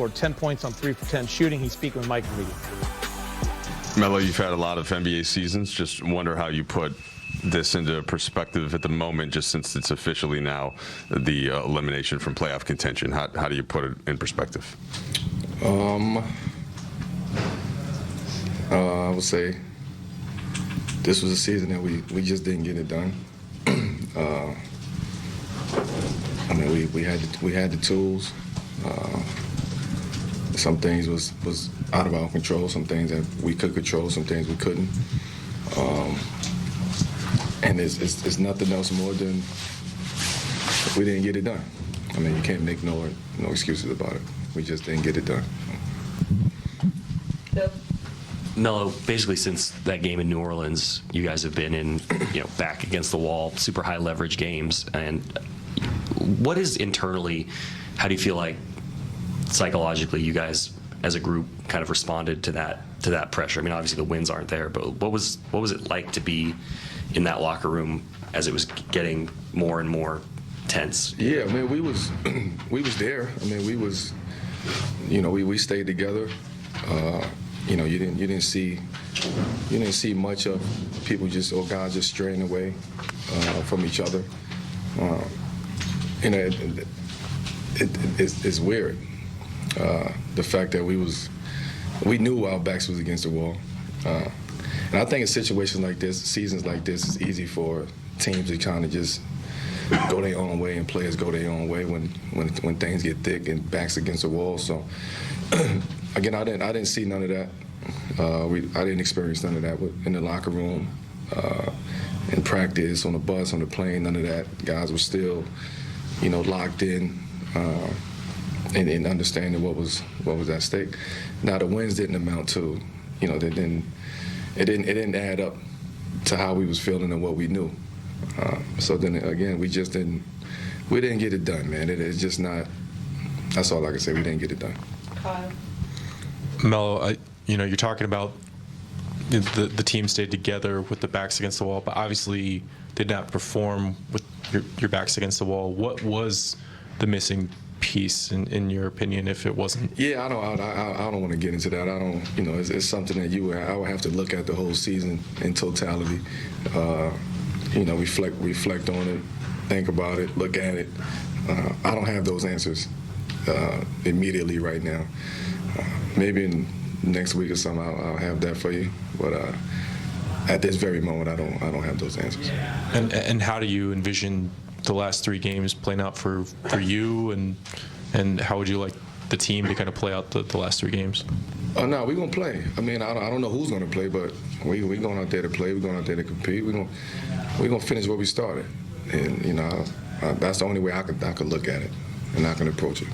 scored 10 points on 3 for 10 shooting. He's speaking with Mike Reedy. Melo, you've had a lot of NBA seasons. Just wonder how you put this into perspective at the moment, just since it's officially now the elimination from playoff contention. How do you put it in perspective? I would say this was a season that we just didn't get it done. I mean, we had the tools. Some things was out of our control. Some things that we could control. Some things we couldn't. And it's nothing else more than we didn't get it done. I mean, you can't make no excuses about it. We just didn't get it done. Melo, basically since that game in New Orleans, you guys have been in, back against the wall, super high leverage games. And what is internally, how do you feel like psychologically you guys as a group kind of responded to that pressure? I mean, obviously the wins aren't there, but what was it like to be in that locker room as it was getting more and more tense? Yeah, I mean, we was there. I mean, we stayed together. You didn't see much of people guys just straying away from each other. It's weird. The fact that we knew our backs was against the wall. And I think in situations like this, seasons like this, it's easy for teams to kind of just go their own way and players go their own way when things get thick and backs against the wall. So again, I didn't see none of that. I didn't experience none of that in the locker room, in practice, on the bus, on the plane. None of that. Guys were still, locked in and understanding what was at stake. Now the wins didn't amount to, it didn't add up to how we was feeling and what we knew. So then again, we didn't get it done, man. It's just not. That's all I can say. We didn't get it done. Kyle. Melo, you're talking about the team stayed together with the backs against the wall, but obviously did not perform with your backs against the wall. What was the missing piece, in your opinion, if it wasn't? Yeah, I don't want to get into that. I don't. It's something that I would have to look at the whole season in totality. Reflect on it, think about it, look at it. I don't have those answers immediately right now. Maybe in next week or something I'll have that for you. But at this very moment, I don't have those answers. And how do you envision the last 3 games playing out for you, and how would you like the team to kind of play out the last 3 games? Oh no, we're gonna play. I mean, I don't know who's gonna play, but we going out there to play. We're going out there to compete. We're gonna finish where we started, and that's the only way I could look at it, and I can approach it.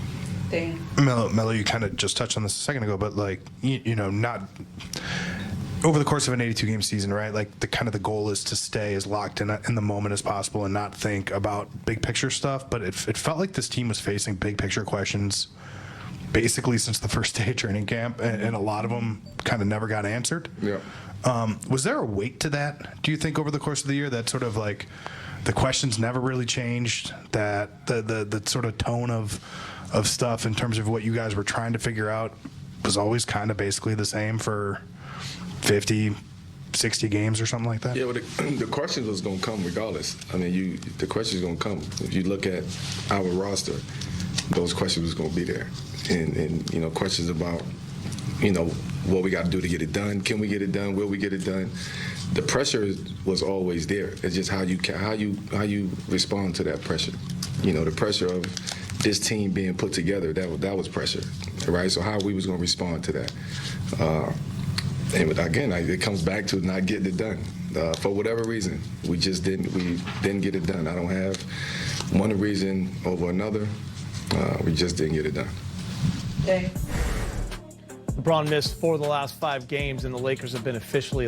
Dan. Melo, you kind of just touched on this a second ago, but not over the course of an 82-game season, right? Like the goal is to stay as locked in the moment as possible and not think about big picture stuff. But it felt like this team was facing big picture questions basically since the first day of training camp, and a lot of them kind of never got answered. Yeah. Was there a weight to that, do you think, over the course of the year, that sort of like the questions never really changed, that the sort of tone of stuff in terms of what you guys were trying to figure out was always kind of basically the same for 50, 60 games or something like that? Yeah, well, the questions was going to come regardless. I mean, the questions going to come. If you look at our roster, those questions was going to be there. And questions about, what we got to do to get it done. Can we get it done? Will we get it done? The pressure was always there. It's just how you respond to that pressure. The pressure of this team being put together, that was pressure, right? So how we was going to respond to that. And again, it comes back to not getting it done. For whatever reason, we didn't get it done. I don't have one reason over another. We just didn't get it done. Dave. LeBron missed 4 of the last 5 games, and the Lakers have been officially